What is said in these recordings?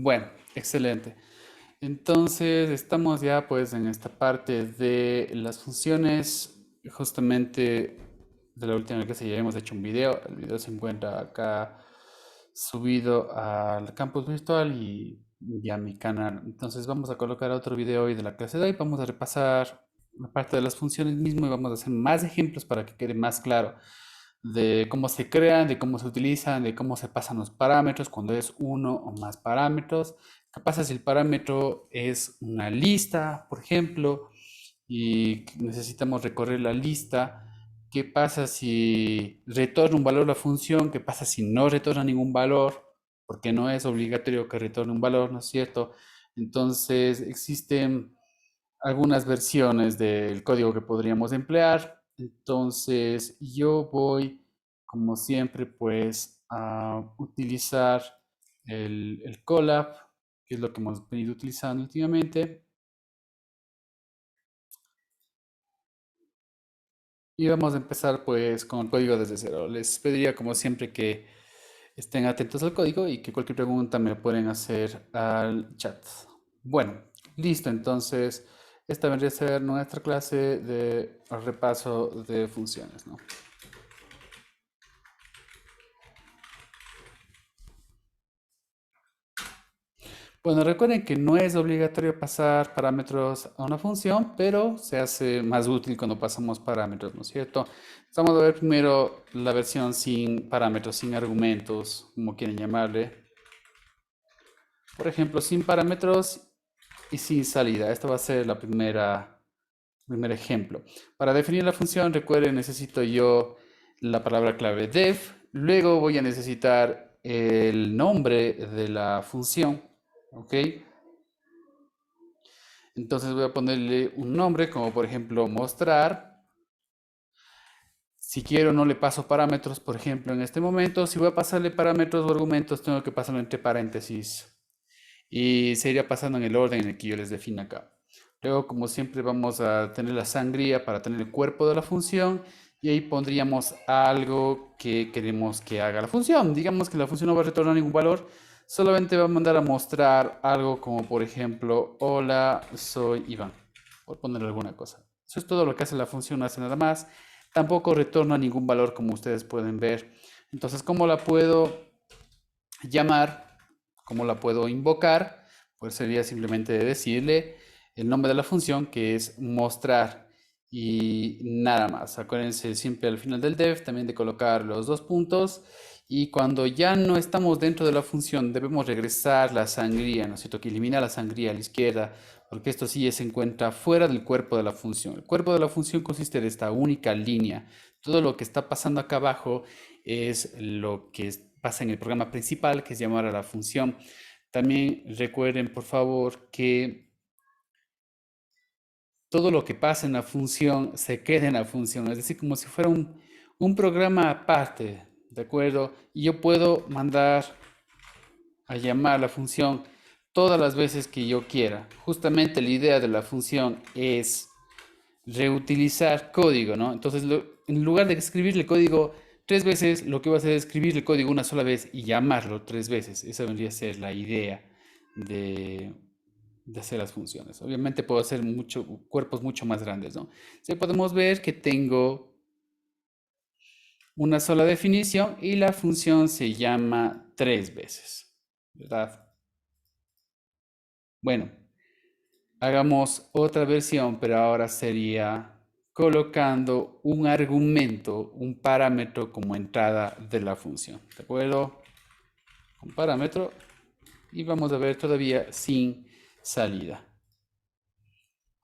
Bueno, excelente. Entonces, estamos ya pues en esta parte de las funciones. Justamente de la última clase ya hemos hecho un video. El video se encuentra acá subido al campus virtual y a mi canal. Entonces, vamos a colocar otro video hoy de la clase de hoy. Vamos a repasar la parte de las funciones mismo y vamos a hacer más ejemplos para que quede más claro de cómo se crean, de cómo se utilizan, de cómo se pasan los parámetros cuando es uno o más parámetros. ¿Qué pasa si el parámetro es una lista, por ejemplo, y necesitamos recorrer la lista? ¿Qué pasa si retorna un valor la función? ¿Qué pasa si no retorna ningún valor? Porque no es obligatorio que retorne un valor, ¿no es cierto? Entonces, existen algunas versiones del código que podríamos emplear. Entonces, yo voy, como siempre, pues a utilizar el Colab, que es lo que hemos venido utilizando últimamente. Y vamos a empezar pues con el código desde cero. Les pediría como siempre que estén atentos al código y que cualquier pregunta me lo pueden hacer al chat. Bueno, listo. Entonces, esta vendría a ser nuestra clase de repaso de funciones, ¿no? Bueno, recuerden que no es obligatorio pasar parámetros a una función, pero se hace más útil cuando pasamos parámetros, ¿no es cierto? Vamos a ver primero la versión sin parámetros, sin argumentos, como quieren llamarle. Por ejemplo, sin parámetros y sin salida. Esta va a ser la primer ejemplo. Para definir la función, recuerden, necesito yo la palabra clave def. Luego voy a necesitar el nombre de la función. ¿Ok? Entonces voy a ponerle un nombre como por ejemplo mostrar. Si quiero no le paso parámetros, por ejemplo, en este momento. Si voy a pasarle parámetros o argumentos, tengo que pasarlo entre paréntesis. Y se iría pasando en el orden en el que yo les defino acá. Luego, como siempre, vamos a tener la sangría para tener el cuerpo de la función. Y ahí pondríamos algo que queremos que haga la función. Digamos que la función no va a retornar ningún valor. Solamente va a mandar a mostrar algo como, por ejemplo, hola, soy Iván. Por poner alguna cosa. Eso es todo lo que hace la función, no hace nada más. Tampoco retorna ningún valor, como ustedes pueden ver. Entonces, ¿cómo la puedo llamar? ¿Cómo la puedo invocar? Pues sería simplemente decirle el nombre de la función, que es mostrar, y nada más. Acuérdense siempre al final del def también de colocar los dos puntos, y cuando ya no estamos dentro de la función debemos regresar la sangría, ¿no es cierto? Que elimina la sangría a la izquierda, porque esto sí se encuentra fuera del cuerpo de la función. El cuerpo de la función consiste de esta única línea. Todo lo que está pasando acá abajo es lo que pasa en el programa principal, que es llamar a la función. También recuerden, por favor, que todo lo que pasa en la función se queda en la función, es decir, como si fuera un programa aparte, ¿de acuerdo? Y yo puedo mandar a llamar la función todas las veces que yo quiera. Justamente la idea de la función es reutilizar código, ¿no? Entonces, en lugar de escribirle código tres veces, lo que va a hacer es escribirle código una sola vez y llamarlo tres veces. Esa vendría a ser la idea de, de hacer las funciones. Obviamente puedo hacer cuerpos mucho más grandes, ¿no? Sí, podemos ver que tengo una sola definición y la función se llama tres veces, ¿verdad? Bueno, hagamos otra versión, pero ahora sería colocando un argumento, un parámetro como entrada de la función. ¿De acuerdo? Un parámetro y vamos a ver todavía sin salida.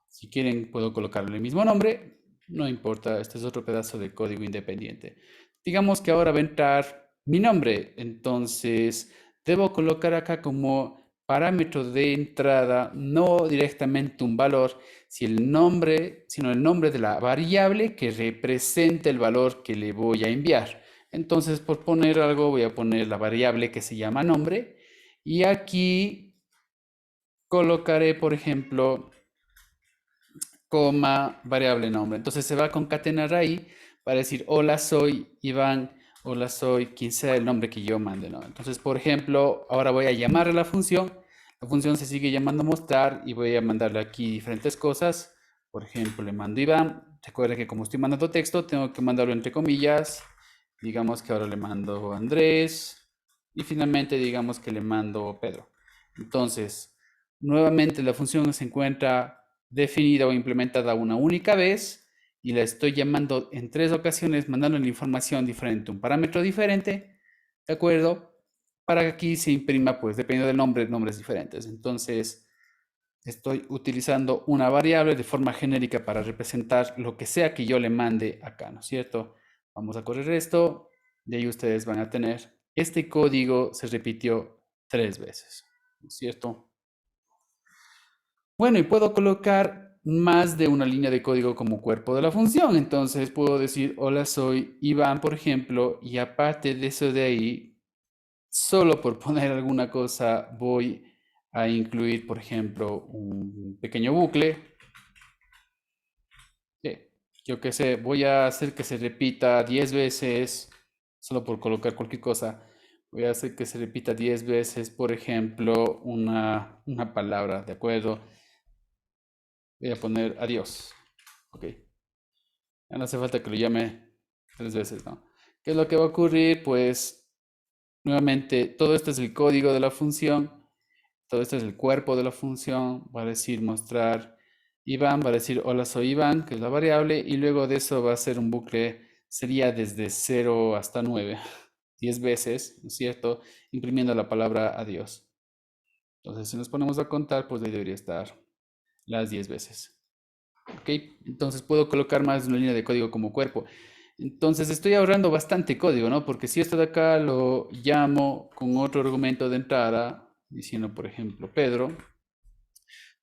Si quieren puedo colocarle el mismo nombre, no importa, este es otro pedazo de código independiente. Digamos que ahora va a entrar mi nombre, entonces debo colocar acá como parámetro de entrada no directamente un valor, sino el nombre de la variable que representa el valor que le voy a enviar. Entonces, por poner algo, voy a poner la variable que se llama nombre y aquí colocaré, por ejemplo, coma, variable nombre. Entonces se va a concatenar ahí para decir, hola, soy Iván, hola, soy quien sea el nombre que yo mande, ¿no? Entonces, por ejemplo, ahora voy a llamar a la función La función se sigue llamando mostrar y voy a mandarle aquí diferentes cosas. Por ejemplo, le mando Iván. Recuerda que como estoy mandando texto, tengo que mandarlo entre comillas. Digamos que ahora le mando Andrés. Y finalmente digamos que le mando Pedro. Entonces, nuevamente la función se encuentra definida o implementada una única vez y la estoy llamando en 3 ocasiones, mandando la información diferente, un parámetro diferente, ¿de acuerdo? Para que aquí se imprima, pues dependiendo del nombre, nombres diferentes. Entonces, estoy utilizando una variable de forma genérica para representar lo que sea que yo le mande acá, ¿no es cierto? Vamos a correr esto y ahí ustedes van a tener, este código se repitió 3 veces, ¿no es cierto? Bueno, y puedo colocar más de una línea de código como cuerpo de la función. Entonces puedo decir, hola, soy Iván, por ejemplo, y aparte de eso de ahí, solo por poner alguna cosa, voy a incluir, por ejemplo, un pequeño bucle. Yo qué sé, voy a hacer que se repita 10 veces, solo por colocar cualquier cosa. Voy a hacer que se repita 10 veces, por ejemplo, una palabra, ¿de acuerdo? Voy a poner adiós. Ok. Ya no hace falta que lo llame 3 veces, ¿no? ¿Qué es lo que va a ocurrir? Pues, nuevamente, todo esto es el código de la función. Todo esto es el cuerpo de la función. Va a decir mostrar Iván, va a decir hola soy Iván, que es la variable, y luego de eso va a ser un bucle, sería desde 0 hasta 9, 10 veces, ¿no es cierto? Imprimiendo la palabra adiós. Entonces, si nos ponemos a contar, pues ahí debería estar las 10 veces. ¿Ok? Entonces puedo colocar más de una línea de código como cuerpo. Entonces estoy ahorrando bastante código, ¿no? Porque si esto de acá lo llamo con otro argumento de entrada, diciendo, por ejemplo, Pedro,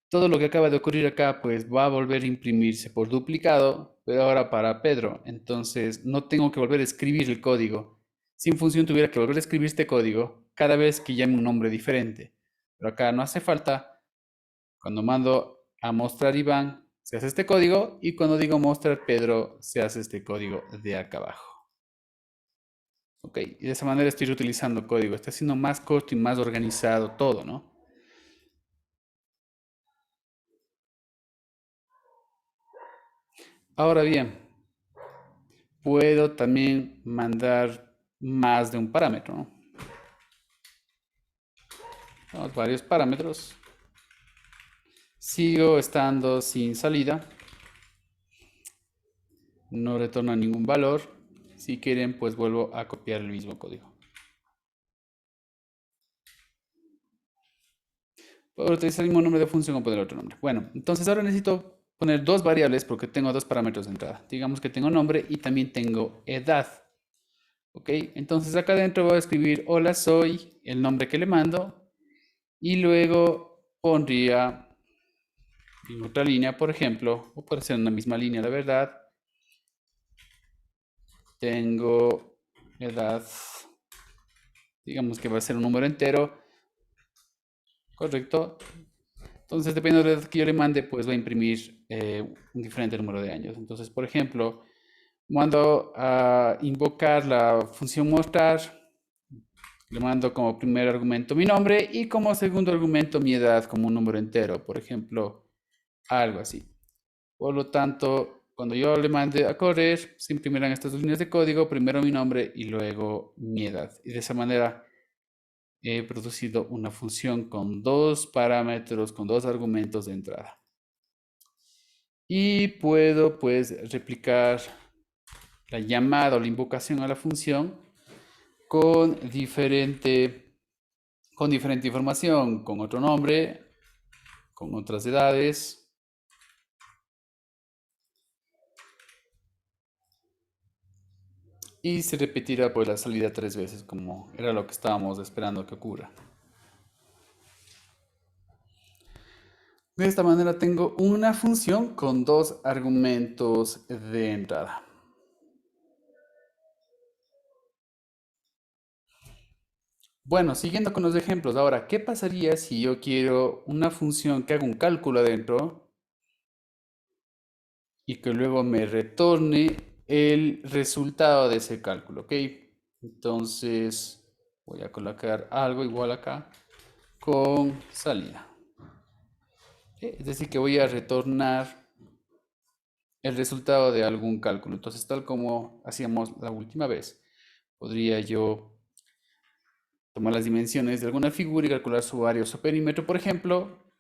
todo lo que acaba de ocurrir acá, pues va a volver a imprimirse por duplicado, pero ahora para Pedro. Entonces no tengo que volver a escribir el código. Sin función tuviera que volver a escribir este código cada vez que llame un nombre diferente. Pero acá no hace falta. Cuando mando a mostrar Iván, se hace este código y cuando digo mostrar Pedro, se hace este código de acá abajo. Ok, y de esa manera estoy reutilizando código. Está siendo más corto y más organizado todo, ¿no? Ahora bien, puedo también mandar más de un parámetro, ¿no? Tenemos varios parámetros. Sigo estando sin salida. No retorna ningún valor. Si quieren, pues vuelvo a copiar el mismo código. Puedo utilizar el mismo nombre de función o poner otro nombre. Bueno, entonces ahora necesito poner dos variables porque tengo dos parámetros de entrada. Digamos que tengo nombre y también tengo edad. Ok, entonces acá adentro voy a escribir hola soy, el nombre que le mando, y luego pondría en otra línea, por ejemplo, o puede ser en la misma línea, la verdad. Tengo edad, digamos que va a ser un número entero, correcto. Entonces, dependiendo de la edad que yo le mande, pues va a imprimir un diferente número de años. Entonces, por ejemplo, mando a invocar la función mostrar, le mando como primer argumento mi nombre y como segundo argumento mi edad como un número entero, por ejemplo, algo así. Por lo tanto, cuando yo le mande a correr, se imprimirán estas dos líneas de código, primero mi nombre y luego mi edad. Y de esa manera he producido una función con dos parámetros, con dos argumentos de entrada. Y puedo pues replicar la llamada o la invocación a la función con diferente información, con otro nombre, con otras edades. Y se repetirá pues la salida 3 veces, como era lo que estábamos esperando que ocurra. De esta manera tengo una función con dos argumentos de entrada. Bueno, siguiendo con los ejemplos, ahora, ¿qué pasaría si yo quiero una función que haga un cálculo adentro y que luego me retorne el resultado de ese cálculo? ¿Ok? Entonces, voy a colocar algo igual acá. con salida. Es decir, que voy a retornar el resultado de algún cálculo. Entonces, tal como hacíamos la última vez, podría yo tomar las dimensiones de alguna figura y calcular su área o su perímetro, por ejemplo.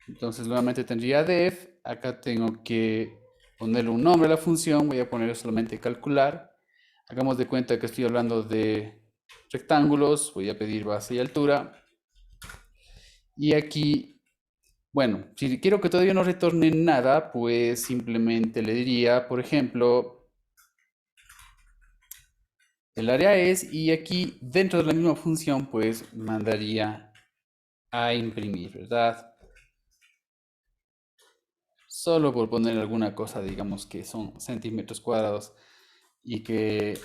Entonces, nuevamente tendría def. Acá tengo que ponerle un nombre a la función. Voy a poner solamente calcular. Hagamos de cuenta que estoy hablando de rectángulos. Voy a pedir base y altura. Y aquí, bueno, si quiero que todavía no retorne nada, pues simplemente le diría, por ejemplo, el área es, y aquí dentro de la misma función, pues mandaría a imprimir, ¿verdad? Solo por poner alguna cosa, digamos que son centímetros cuadrados y que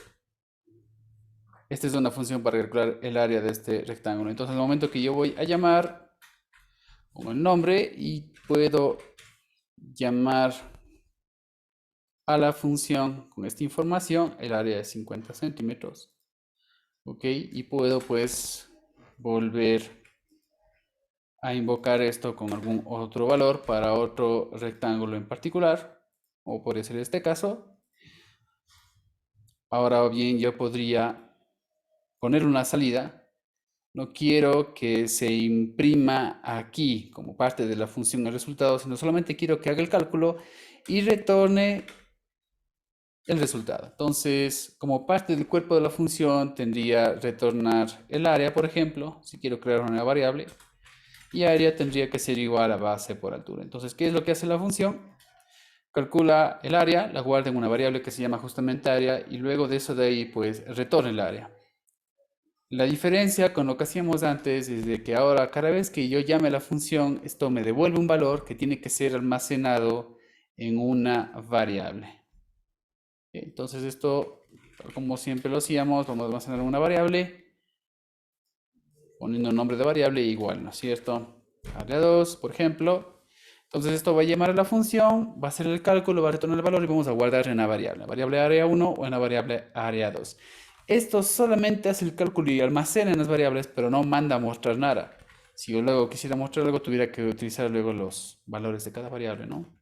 esta es una función para calcular el área de este rectángulo. Entonces, al momento que yo voy a llamar, pongo el nombre y puedo llamar a la función con esta información, el área de 50 centímetros. Ok, y puedo pues volver a invocar esto con algún otro valor para otro rectángulo en particular, o puede ser este caso. Ahora bien, yo podría poner una salida. No quiero que se imprima aquí como parte de la función el resultado, sino solamente quiero que haga el cálculo y retorne el resultado. Entonces, como parte del cuerpo de la función, tendría retornar el área, por ejemplo, si quiero crear una variable, y área tendría que ser igual a base por altura. Entonces, ¿qué es lo que hace la función? Calcula el área, la guarda en una variable que se llama justamente área, y luego de eso de ahí, pues, retorna el área. La diferencia con lo que hacíamos antes es de que ahora cada vez que yo llame a la función, esto me devuelve un valor que tiene que ser almacenado en una variable. Entonces esto, como siempre lo hacíamos, vamos a almacenar una variable, poniendo el nombre de variable igual, ¿no es cierto? Área 2, por ejemplo. Entonces esto va a llamar a la función, va a hacer el cálculo, va a retornar el valor y vamos a guardar en la variable área 1 o en la variable área 2. Esto solamente hace el cálculo y almacena en las variables, pero no manda a mostrar nada. Si yo luego quisiera mostrar algo, tuviera que utilizar luego los valores de cada variable, ¿no?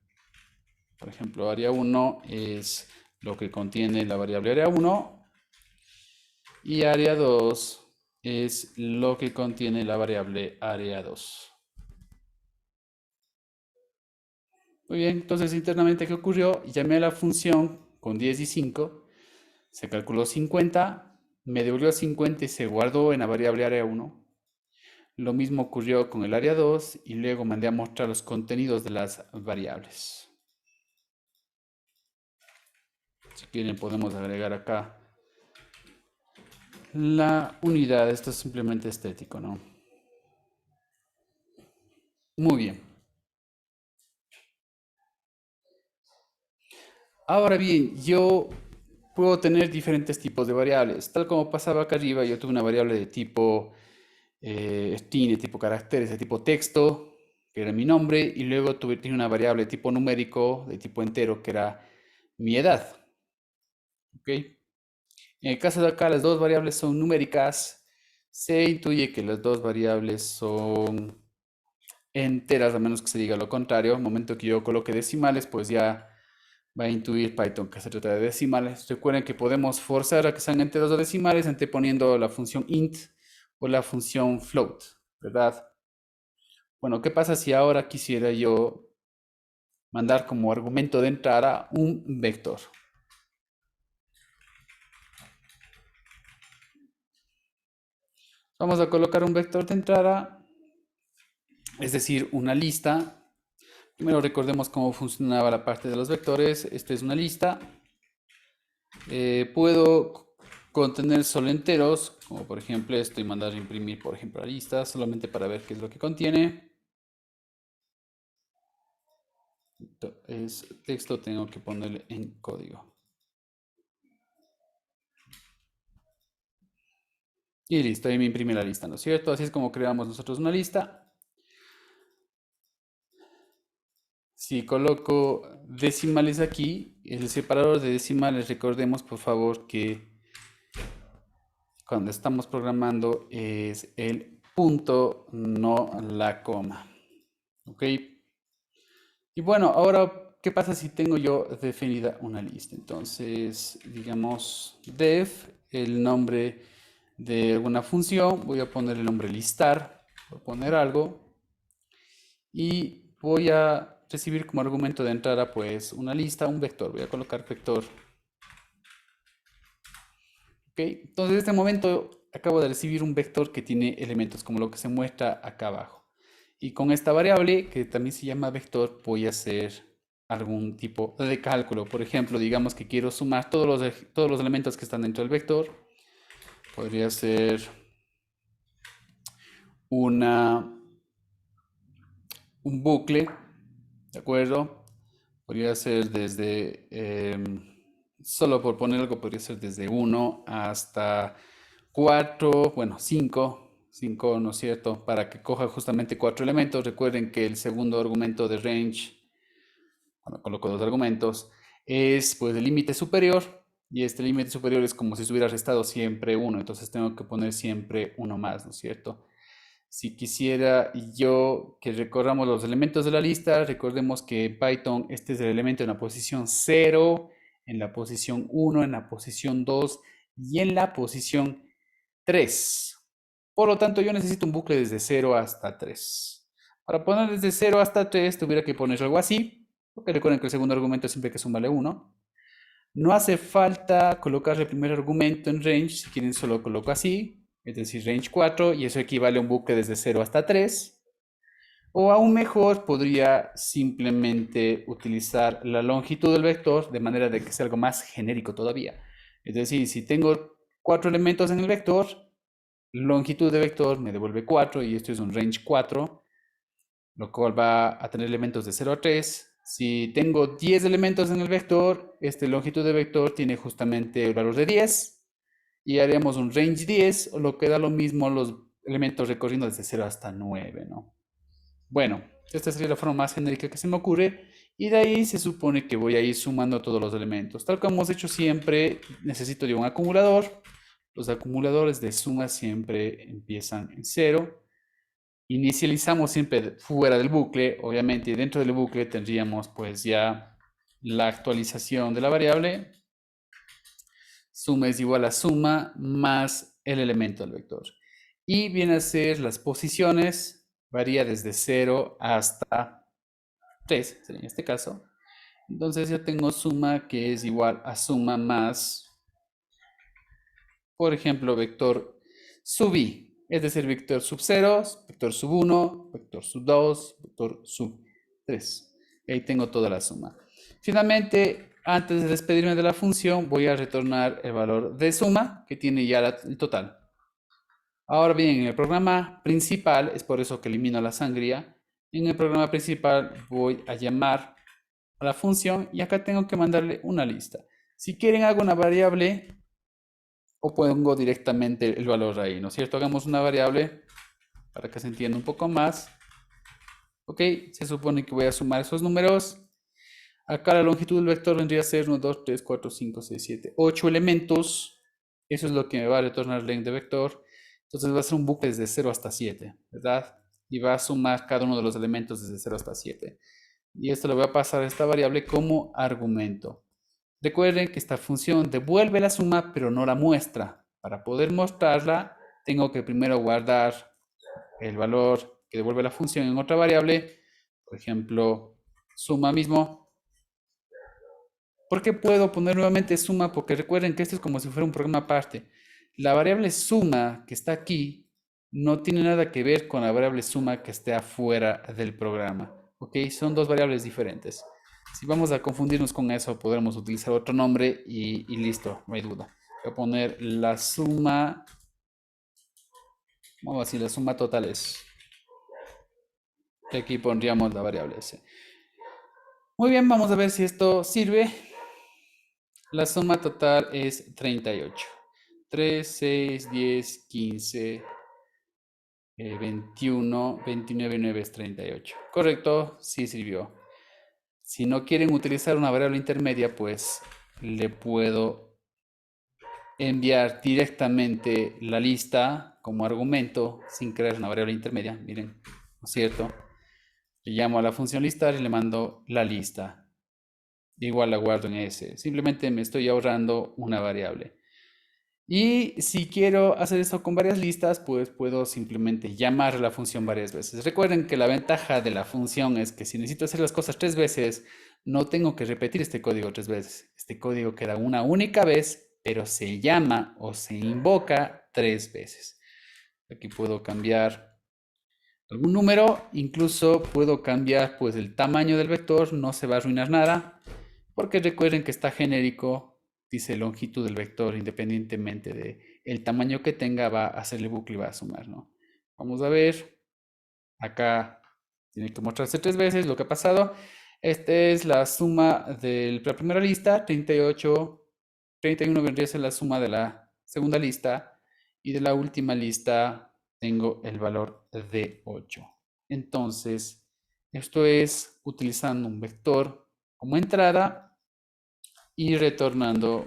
Por ejemplo, área 1 es lo que contiene la variable área 1 y área 2 es lo que contiene la variable área 2. Muy bien, entonces internamente, ¿qué ocurrió? Llamé a la función con 10 y 5, se calculó 50, me devolvió 50 y se guardó en la variable área 1. Lo mismo ocurrió con el área 2 y luego mandé a mostrar los contenidos de las variables. Si quieren podemos agregar acá la unidad. Esto es simplemente estético, ¿no? Muy bien. Ahora bien, yo puedo tener diferentes tipos de variables. Tal como pasaba acá arriba, yo tuve una variable de tipo string, de tipo caracteres, de tipo texto, que era mi nombre, y luego tenía una variable de tipo numérico, de tipo entero, que era mi edad. ¿Ok? En el caso de acá, las dos variables son numéricas. Se intuye que las dos variables son enteras, a menos que se diga lo contrario. En el momento que yo coloque decimales, pues ya va a intuir Python que se trata de decimales. Recuerden que podemos forzar a que sean enteros o decimales anteponiendo la función int o la función float, ¿verdad? Bueno, ¿qué pasa si ahora quisiera yo mandar como argumento de entrada un vector? Vamos a colocar un vector de entrada, es decir, una lista. Primero recordemos cómo funcionaba la parte de los vectores. Esta es una lista. Puedo contener solo enteros, como por ejemplo esto, y mandar a imprimir, por ejemplo, la lista, solamente para ver qué es lo que contiene. Es texto, tengo que ponerle en código. Y listo, ahí me imprime la lista, ¿no es cierto? Así es como creamos nosotros una lista. Si coloco decimales aquí, el separador de decimales, recordemos por favor que cuando estamos programando es el punto, no la coma. ¿Ok? Y bueno, ahora, ¿qué pasa si tengo yo definida una lista? Entonces, digamos, def, el nombre de alguna función, voy a poner el nombre listar, voy a poner algo, y voy a recibir como argumento de entrada, pues, una lista, un vector. Voy a colocar vector. ¿Ok? Entonces, en este momento acabo de recibir un vector que tiene elementos como lo que se muestra acá abajo. Y con esta variable, que también se llama vector, voy a hacer algún tipo de cálculo. Por ejemplo, digamos que quiero sumar todos los elementos que están dentro del vector. Podría ser un bucle, ¿de acuerdo? Podría ser desde, solo por poner algo, podría ser desde 1 hasta 4, bueno, 5, ¿no es cierto? Para que coja justamente 4 elementos. Recuerden que el segundo argumento de range, cuando coloco dos argumentos, es pues el límite superior. Y este límite superior es como si se hubiera restado siempre 1. Entonces tengo que poner siempre uno más, ¿no es cierto? Si quisiera yo que recorramos los elementos de la lista, recordemos que en Python este es el elemento en la posición 0, en la posición 1, en la posición 2 y en la posición 3. Por lo tanto, yo necesito un bucle desde 0 hasta 3. Para poner desde 0 hasta 3, tuviera que poner algo así, porque recuerden que el segundo argumento siempre que suma vale 1. No hace falta colocar el primer argumento en range, si quieren solo coloco así, es decir, range 4, y eso equivale a un bucle desde 0 hasta 3. O aún mejor, podría simplemente utilizar la longitud del vector de manera de que sea algo más genérico todavía. Es decir, si tengo 4 elementos en el vector, longitud de vector me devuelve 4 y esto es un range 4, lo cual va a tener elementos de 0 a 3. Si tengo 10 elementos en el vector, este longitud de vector tiene justamente el valor de 10 y haríamos un range 10, o lo que da lo mismo los elementos recorriendo desde 0 hasta 9, ¿no? Bueno, esta sería la forma más genérica que se me ocurre y de ahí se supone que voy a ir sumando todos los elementos. Tal como hemos hecho siempre, necesito de un acumulador. Los acumuladores de suma siempre empiezan en 0. Inicializamos siempre fuera del bucle, obviamente, y dentro del bucle tendríamos pues ya la actualización de la variable. Suma es igual a suma más el elemento del vector. Y viene a ser las posiciones, varía desde 0 hasta 3, sería en este caso. Entonces yo tengo suma que es igual a suma más, por ejemplo, vector sub i. Es decir, vector sub 0, vector sub 1, vector sub 2, vector sub 3. Ahí tengo toda la suma. Finalmente, antes de despedirme de la función, voy a retornar el valor de suma, que tiene ya el total. Ahora bien, en el programa principal, es por eso que elimino la sangría, en el programa principal voy a llamar a la función y acá tengo que mandarle una lista. Si quieren hago una variable o pongo directamente el valor ahí, ¿no es cierto? Hagamos una variable para que se entienda un poco más. Ok, se supone que voy a sumar esos números. Acá la longitud del vector vendría a ser 1, 2, 3, 4, 5, 6, 7, 8 elementos. Eso es lo que me va a retornar length de vector. Entonces va a ser un bucle desde 0 hasta 7, ¿verdad? Y va a sumar cada uno de los elementos desde 0 hasta 7. Y esto lo voy a pasar a esta variable como argumento. Recuerden que esta función devuelve la suma, pero no la muestra. Para poder mostrarla, tengo que primero guardar el valor que devuelve la función en otra variable. Por ejemplo, suma mismo. ¿Por qué puedo poner nuevamente suma? Porque recuerden que esto es como si fuera un programa aparte. La variable suma que está aquí no tiene nada que ver con la variable suma que esté afuera del programa. ¿Ok? Son dos variables diferentes. Si vamos a confundirnos con eso, podremos utilizar otro nombre y listo, no hay duda. Voy a poner la suma, vamos a decir, la suma total es. Y aquí pondríamos la variable S. Muy bien, vamos a ver si esto sirve. La suma total es 38. 3, 6, 10, 15, 21, 29, 9 es 38. Correcto, sí sirvió. Si no quieren utilizar una variable intermedia, pues le puedo enviar directamente la lista como argumento sin crear una variable intermedia. Miren, ¿no es cierto? Le llamo a la función listar y le mando la lista. Igual la guardo en S. Simplemente me estoy ahorrando una variable. Y si quiero hacer esto con varias listas, pues puedo simplemente llamar a la función varias veces. Recuerden que la ventaja de la función es que si necesito hacer las cosas 3 veces, no tengo que repetir este código 3 veces. Este código queda una única vez, pero se llama o se invoca 3 veces. Aquí puedo cambiar algún número, incluso puedo cambiar pues el tamaño del vector, no se va a arruinar nada, porque recuerden que está genérico, dice longitud del vector, independientemente de el tamaño que tenga, va a hacerle bucle y va a sumar, ¿no? Vamos a ver, acá tiene que mostrarse 3 veces lo que ha pasado. Esta es la suma de la primera lista, 38, 31 vendría a ser la suma de la segunda lista, y de la última lista tengo el valor de 8. Entonces, esto es utilizando un vector como entrada y retornando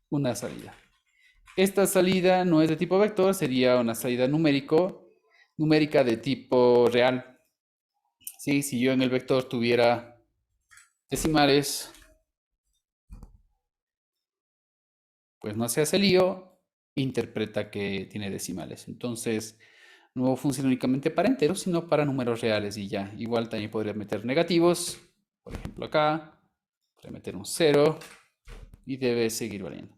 una salida. Esta salida no es de tipo vector, sería una salida numérica de tipo real. ¿Sí? Si yo en el vector tuviera decimales, pues no se hace lío, interpreta que tiene decimales. Entonces, no funciona únicamente para enteros, sino para números reales y ya. Igual también podría meter negativos, por ejemplo acá, podría meter un 0 y debe seguir valiendo.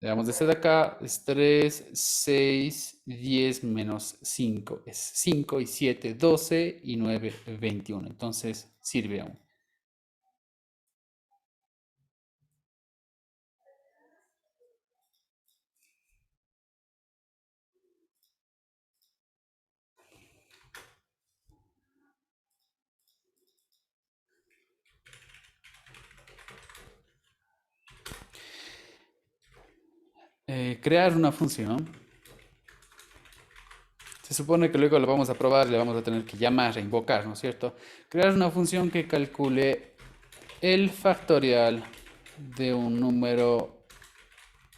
Le damos desde acá, es 3, 6, 10 menos 5. Es 5 y 7, 12 y 9, 21. Entonces sirve aún. Crear una función. Se supone que luego lo vamos a probar, le vamos a tener que llamar e invocar, ¿no es cierto? Crear una función que calcule el factorial de un número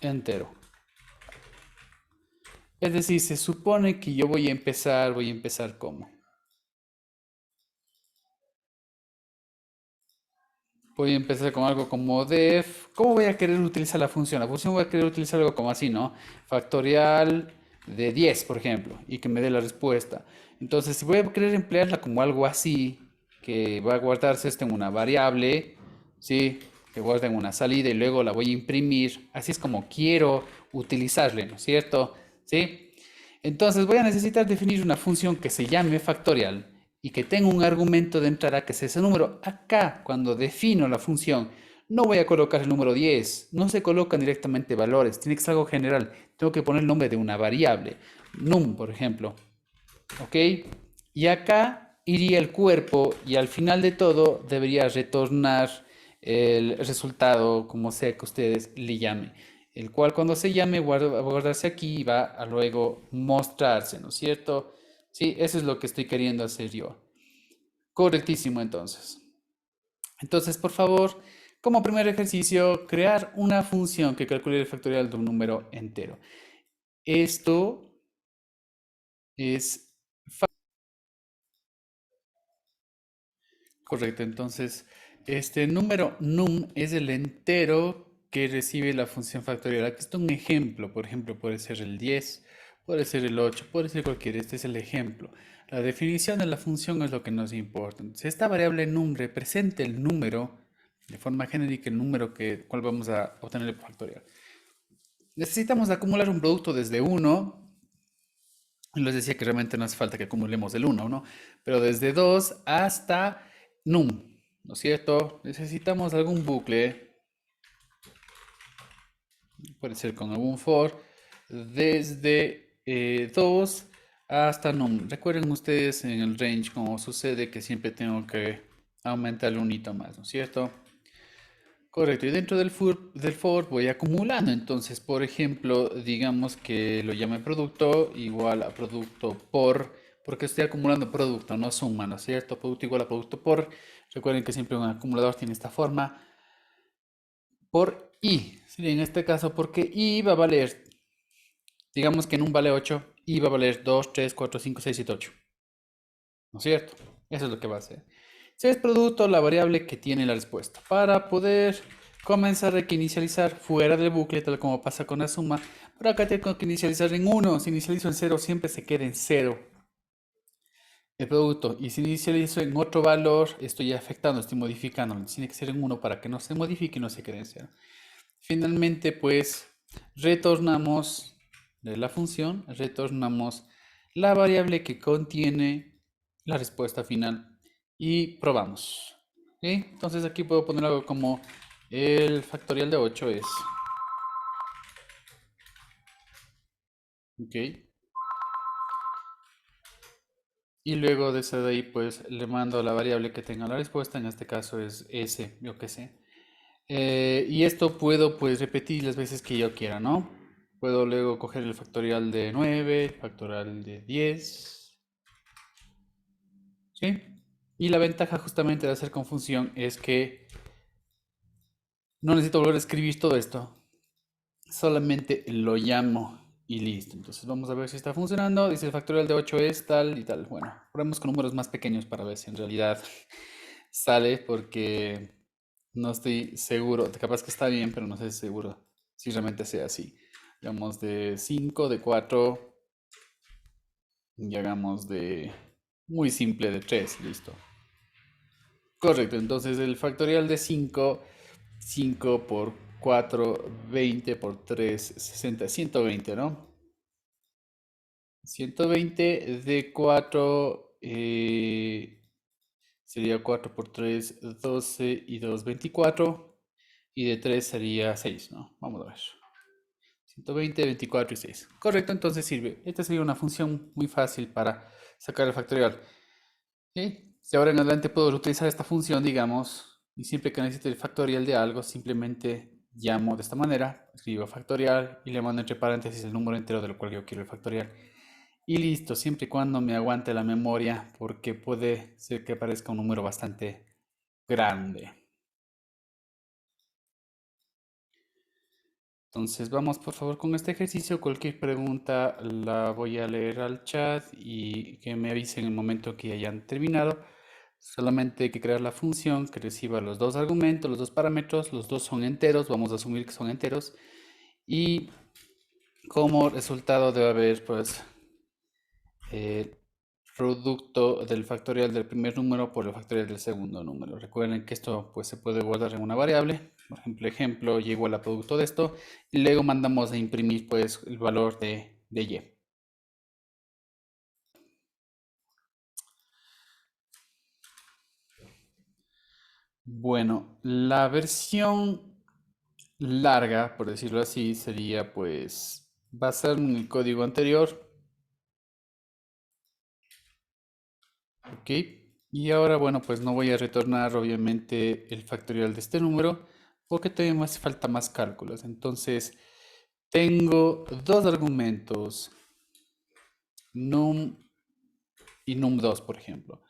entero. Es decir, se supone que yo voy a empezar ¿cómo? Voy a empezar con algo como def. ¿Cómo voy a querer utilizar la función? La función voy a querer utilizar algo como así, ¿no? Factorial de 10, por ejemplo, y que me dé la respuesta. Entonces, si voy a querer emplearla como algo así, que va a guardarse esto en una variable, ¿sí? Que guarda en una salida y luego la voy a imprimir. Así es como quiero utilizarle, ¿no es cierto? ¿Sí? Entonces voy a necesitar definir una función que se llame factorial y que tenga un argumento de entrada que es ese número. Acá, cuando defino la función, no voy a colocar el número 10, no se colocan directamente valores, tiene que ser algo general. Tengo que poner el nombre de una variable, num, por ejemplo. ¿Ok? Y acá iría el cuerpo y al final de todo debería retornar el resultado, como sea que ustedes le llamen. El cual cuando se llame va a guardarse aquí y va a luego mostrarse, ¿no es cierto? Sí, eso es lo que estoy queriendo hacer yo. Correctísimo entonces. Entonces, por favor, como primer ejercicio, crear una función que calcule el factorial de un número entero. Esto es correcto, entonces este número num es el entero que recibe la función factorial. Aquí está un ejemplo, por ejemplo, puede ser el 10, puede ser el 8, puede ser cualquiera, este es el ejemplo. La definición de la función es lo que nos importa. Entonces, esta variable num representa el número, de forma genérica, el número cual vamos a obtener el factorial. Necesitamos acumular un producto desde 1, les decía que realmente no hace falta que acumulemos el 1, ¿no? Pero desde 2 hasta num, ¿no es cierto? Necesitamos algún bucle, puede ser con algún for, desde 2 hasta num. Recuerden ustedes en el range como sucede que siempre tengo que aumentar un hito más, ¿no es cierto? Correcto, y dentro del for voy acumulando. Entonces, por ejemplo, digamos que lo llame producto igual a producto porque estoy acumulando producto, no suma, ¿no es cierto? Producto igual a producto por. Recuerden que siempre un acumulador tiene esta forma. Por y sería en este caso porque i va a valer, digamos que en un vale 8, i va a valer 2, 3, 4, 5, 6, 7, 8. ¿No es cierto? Eso es lo que va a hacer. Si es producto, la variable que tiene la respuesta. Para poder comenzar hay que inicializar fuera del bucle, tal como pasa con la suma. Pero acá tengo que inicializar en 1. Si inicializo en 0, siempre se queda en 0 el producto. Y si inicializo en otro valor, estoy afectando, estoy modificando. Tiene que ser en 1 para que no se modifique y no se quede en 0. Finalmente, pues, retornamos de la función, retornamos la variable que contiene la respuesta final y probamos. ¿Sí? Entonces aquí puedo poner algo como el factorial de 8 es. ¿Ok? Y luego de eso de ahí, pues le mando la variable que tenga la respuesta, en este caso es s, yo que sé. Y esto puedo pues repetir las veces que yo quiera, ¿no? Puedo luego coger el factorial de 9, el factorial de 10, ¿sí? Y la ventaja justamente de hacer con función es que no necesito volver a escribir todo esto, solamente lo llamo y listo. Entonces vamos a ver si está funcionando. Dice el factorial de 8 es tal y tal. Bueno, probemos con números más pequeños para ver si en realidad sale, porque no estoy seguro. Capaz que está bien, pero no estoy seguro si realmente sea así. Digamos de 5, de 4 y hagamos de muy simple de 3, listo. Correcto, entonces el factorial de 5, 5 por 4, 20 por 3, 60, 120, ¿no? 120 de 4 sería 4 por 3, 12 y 2, 24. Y de 3 sería 6, ¿no? Vamos a ver. 120, 24 y 6. Correcto, entonces sirve. Esta sería una función muy fácil para sacar el factorial. ¿Sí? Si ahora en adelante puedo utilizar esta función, digamos, y siempre que necesite el factorial de algo, simplemente llamo de esta manera, escribo factorial y le mando entre paréntesis el número entero del cual yo quiero el factorial. Y listo, siempre y cuando me aguante la memoria, porque puede ser que aparezca un número bastante grande. Entonces vamos por favor con este ejercicio. Cualquier pregunta la voy a leer al chat y que me avisen en el momento que hayan terminado. Solamente hay que crear la función que reciba los dos argumentos, los dos parámetros, los dos son enteros, vamos a asumir que son enteros. Y como resultado debe haber pues producto del factorial del primer número por el factorial del segundo número. Recuerden que esto pues se puede guardar en una variable. Por ejemplo, y igual a producto de esto. Y luego mandamos a imprimir pues el valor de y. Bueno, la versión larga, por decirlo así, sería pues basar en el código anterior. Ok. Y ahora, bueno, pues no voy a retornar obviamente el factorial de este número porque todavía me hace falta más cálculos. Entonces, tengo dos argumentos, num y num2, por ejemplo.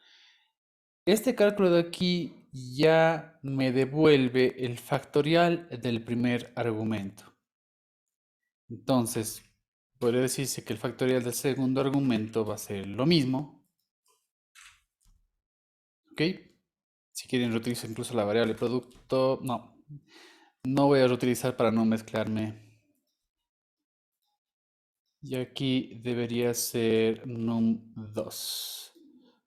Este cálculo de aquí ya me devuelve el factorial del primer argumento. Entonces, podría decirse que el factorial del segundo argumento va a ser lo mismo. ¿Ok? Si quieren reutilizo incluso la variable producto. No voy a reutilizar para no mezclarme. Y aquí debería ser num2.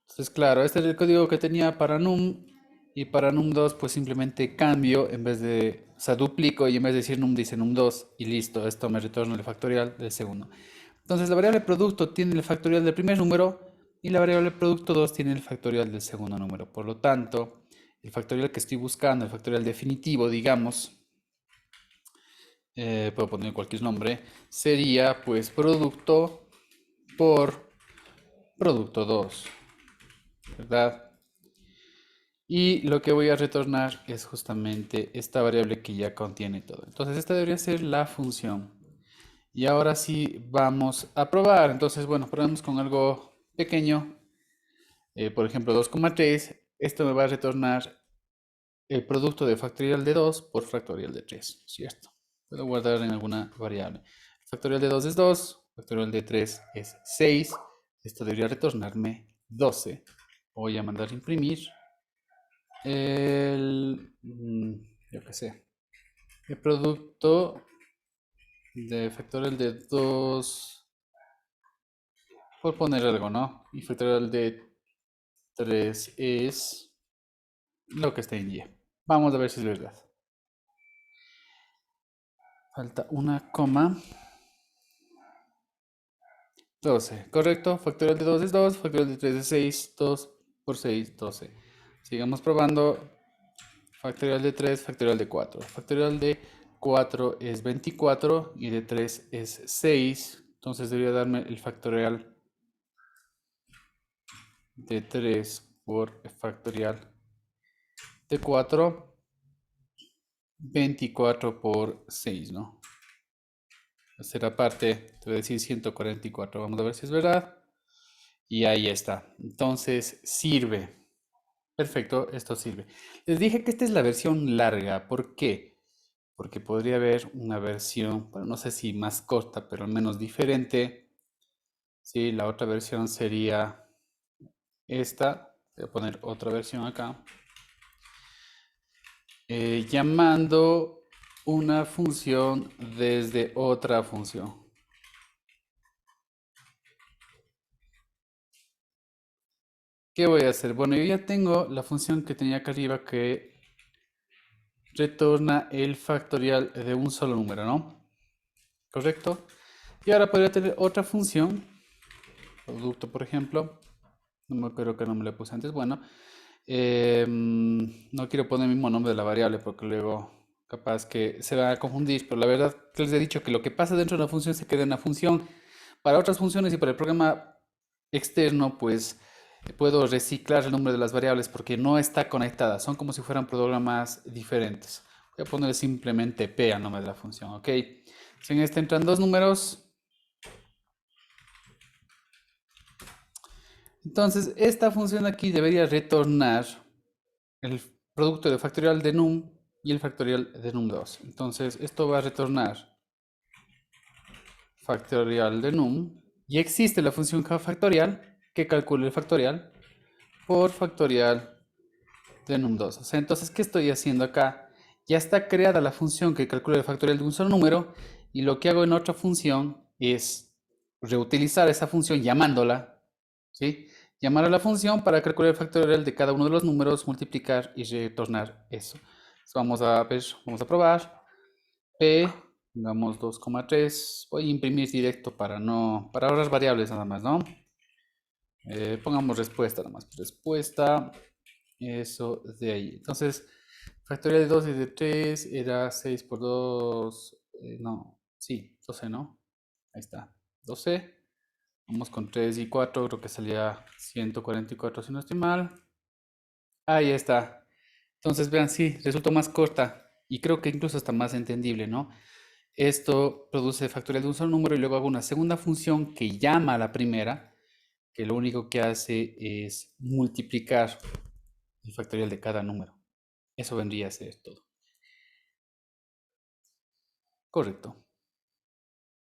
Entonces, claro, este es el código que tenía para num. Y para num2, pues simplemente cambio en vez de, o sea, duplico y en vez de decir num dice num2 y listo, esto me retorna el factorial del segundo. Entonces, la variable producto tiene el factorial del primer número y la variable producto 2 tiene el factorial del segundo número. Por lo tanto, el factorial que estoy buscando, el factorial definitivo, digamos, puedo poner cualquier nombre, sería pues producto por producto 2, ¿verdad? Y lo que voy a retornar es justamente esta variable que ya contiene todo. Entonces esta debería ser la función. Y ahora sí vamos a probar. Entonces, bueno, probemos con algo pequeño. Por ejemplo, 2,3. Esto me va a retornar el producto de factorial de 2 por factorial de 3, ¿cierto? Puedo guardar en alguna variable. Factorial de 2 es 2, factorial de 3 es 6. Esto debería retornarme 12. Voy a mandar a imprimir yo qué sé, el producto de factorial de 2, por poner algo, ¿no? Y factorial de 3 es lo que está en Y. Vamos a ver si es verdad. Falta una coma. 12, correcto. Factorial de 2 es 2, factorial de 3 es 6, 2 por 6, 12. Sigamos probando. Factorial de 3, factorial de 4. Factorial de 4 es 24 y de 3 es 6. Entonces debería darme el factorial de 3 por factorial de 4. 24 por 6, ¿no? Será parte, te voy a decir 144. Vamos a ver si es verdad. Y ahí está. Entonces sirve. Perfecto, esto sirve. Les dije que esta es la versión larga. ¿Por qué? Porque podría haber una versión, bueno, no sé si más corta, pero al menos diferente. Sí, la otra versión sería esta. Voy a poner otra versión acá. Llamando una función desde otra función. ¿Qué voy a hacer? Bueno, yo ya tengo la función que tenía acá arriba que retorna el factorial de un solo número, ¿no? ¿Correcto? Y ahora podría tener otra función, producto, por ejemplo. No me acuerdo qué nombre le puse antes. Bueno, no quiero poner el mismo nombre de la variable porque luego capaz que se va a confundir, pero la verdad que les he dicho que lo que pasa dentro de la función se queda en la función. Para otras funciones y para el programa externo, pues puedo reciclar el nombre de las variables porque no está conectada, son como si fueran programas diferentes. Voy a poner simplemente P al nombre de la función, ¿ok? Si en este entran dos números, entonces esta función aquí debería retornar el producto de factorial de num y el factorial de num2. Entonces esto va a retornar factorial de num y existe la función factorial que calcula el factorial por factorial de num2. O sea, entonces, ¿qué estoy haciendo acá? Ya está creada la función que calcula el factorial de un solo número y lo que hago en otra función es reutilizar esa función llamándola, ¿sí? Llamar a la función para calcular el factorial de cada uno de los números, multiplicar y retornar eso. Entonces, vamos a ver, vamos a probar. P, pongamos 2,3. Voy a imprimir directo para ahorrar variables nada más, ¿no? Pongamos respuesta nada más. Respuesta. Eso de ahí. Entonces, factorial de 2 y de 3 era 6 por 2. No, sí, 12, ¿no? Ahí está. 12. Vamos con 3 y 4, creo que salía 144 si no estoy mal. Ahí está. Entonces, vean, sí, resultó más corta y creo que incluso está más entendible, ¿no? Esto produce factorial de un solo número y luego hago una segunda función que llama a la primera, que lo único que hace es multiplicar el factorial de cada número. Eso vendría a ser todo. Correcto.